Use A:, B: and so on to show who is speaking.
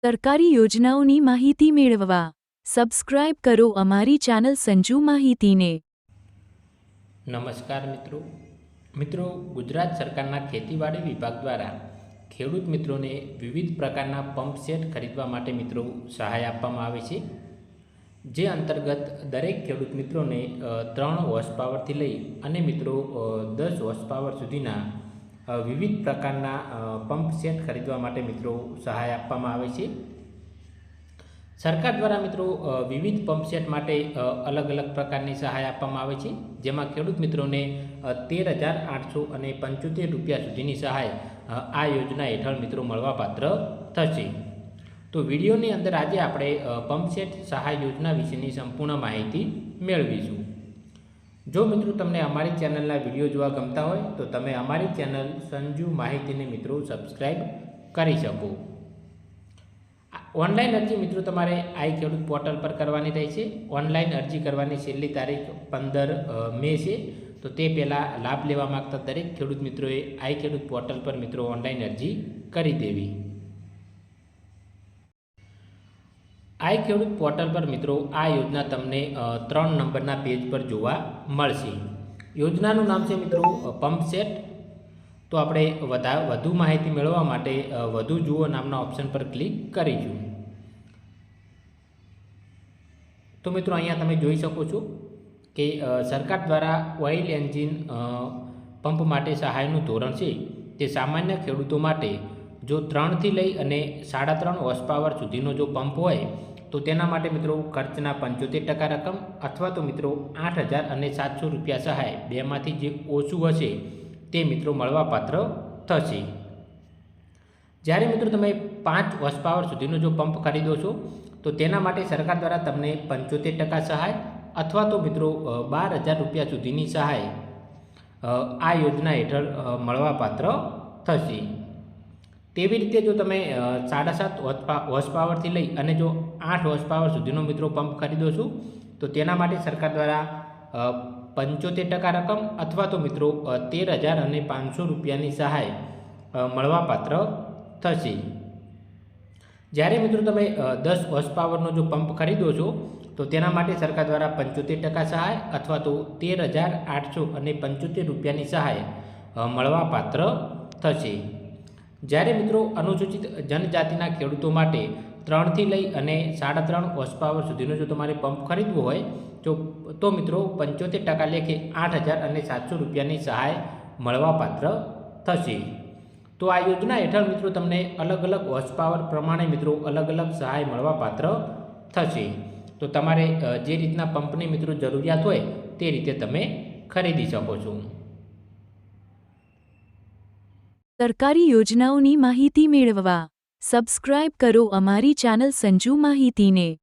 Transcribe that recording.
A: સરકારી યોજનાઓની માહિતી મેળવવા સબસ્ક્રાઇબ કરો અમારી ચેનલ સંજુ માહિતીને।
B: નમસ્કાર મિત્રો ગુજરાત સરકારના ખેતીવાડી વિભાગ દ્વારા ખેડૂત મિત્રોને વિવિધ પ્રકારના પંપ સેટ ખરીદવા માટે મિત્રો સહાય આપવામાં આવે છે, જે અંતર્ગત દરેક ખેડૂત મિત્રોને 3 હોર્સ પાવરથી લઈ અને મિત્રો 10 હોર્સ પાવર સુધીના વિવિધ પ્રકારના પંપ સેટ ખરીદવા માટે મિત્રો સહાય આપવામાં આવે છે। સરકાર દ્વારા મિત્રો વિવિધ પંપ સેટ માટે અલગ અલગ પ્રકારની સહાય આપવામાં આવે છે, જેમાં ખેડૂત મિત્રોને 13,875 રૂપિયા સુધીની સહાય આ યોજના હેઠળ મિત્રો મળવાપાત્ર થશે। તો વિડીયોની અંદર આજે આપણે પંપ સેટ સહાય યોજના વિશેની સંપૂર્ણ માહિતી મેળવીશું। જો મિત્રો તમને અમારી ચેનલના વિડીયો જોવા ગમતા હોય તો તમે અમારી ચેનલ સંજુ માહિતીને મિત્રો સબસ્ક્રાઈબ કરી શકો। ઓનલાઈન અરજી મિત્રો તમારે આઈ ખેડૂત પોર્ટલ પર કરવાની રહેશે। ઓનલાઈન અરજી કરવાની છેલ્લી તારીખ 15 મે છે, તો તે પહેલાં લાભ લેવા માગતા દરેક ખેડૂત મિત્રોએ આઈ ખેડૂત પોર્ટલ પર મિત્રો ઓનલાઈન અરજી કરી દેવી। આઈ ખેડૂત પોર્ટલ પર મિત્રો આ યોજના તમને 3 નંબરના પેજ પર જોવા મળશે। યોજનાનું નામ છે મિત્રો પંપ સેટ। તો આપણે વધુ માહિતી મેળવવા માટે વધુ જુઓ નામના ઓપ્શન પર ક્લિક કરીશું। તો મિત્રો અહીંયા તમે જોઈ શકો છો કે સરકાર દ્વારા ઓઇલ એન્જિન પંપ માટે સહાયનું ધોરણ છે તે સામાન્ય ખેડૂતો માટે જો 3 થી લઈ અને 3.5 હોર્સ પાવર સુધીનો જો પંપ હોય તો તેના માટે મિત્રો ખર્ચના 75% રકમ અથવા તો મિત્રો 8,700 રૂપિયા સહાય બેમાંથી જે ઓછું હશે તે મિત્રો મળવાપાત્ર થશે। જ્યારે મિત્રો તમે 5 હોર્સ પાવર સુધીનો જો પંપ ખરીદો છો તો તેના માટે સરકાર દ્વારા તમને 75% સહાય અથવા તો મિત્રો 12,000 રૂપિયા સુધીની સહાય આ યોજના હેઠળ મળવાપાત્ર થશે। તેવી રીતે જો તમે 7.5 હોર્સ પાવરથી લઈ અને જો 8 હોર્સ પાવર સુધીનો મિત્રો પંપ ખરીદો છો તો તેના માટે સરકાર દ્વારા 75% રકમ અથવા તો મિત્રો 13,500 રૂપિયાની સહાય મળવાપાત્ર થશે। જ્યારે મિત્રો તમે 10 હોર્સ પાવરનો જો પંપ ખરીદો છો તો તેના માટે સરકાર દ્વારા 75% સહાય અથવા તો 13,875 રૂપિયાની સહાય મળવાપાત્ર થશે। જ્યારે મિત્રો અનુસૂચિત જનજાતિના ખેડૂતો માટે 3 થી લઈ અને 3.5 હોર્સ પાવર સુધીનો જો તમારે પંપ ખરીદવો હોય તો મિત્રો 75% લેખે 8,700 રૂપિયાની સહાય મળવાપાત્ર થશે। તો આ યોજના હેઠળ મિત્રો તમને અલગ અલગ હોર્સ પાવર પ્રમાણે મિત્રો અલગ અલગ સહાય મળવાપાત્ર થશે। તો તમારે જે રીતના પંપની મિત્રો જરૂરિયાત હોય તે રીતે તમે ખરીદી શકો છો।
A: સરકારી યોજનાઓની માહિતી મેળવવા સબસ્ક્રાઇબ કરો અમારી ચેનલ સંજુ માહિતીને।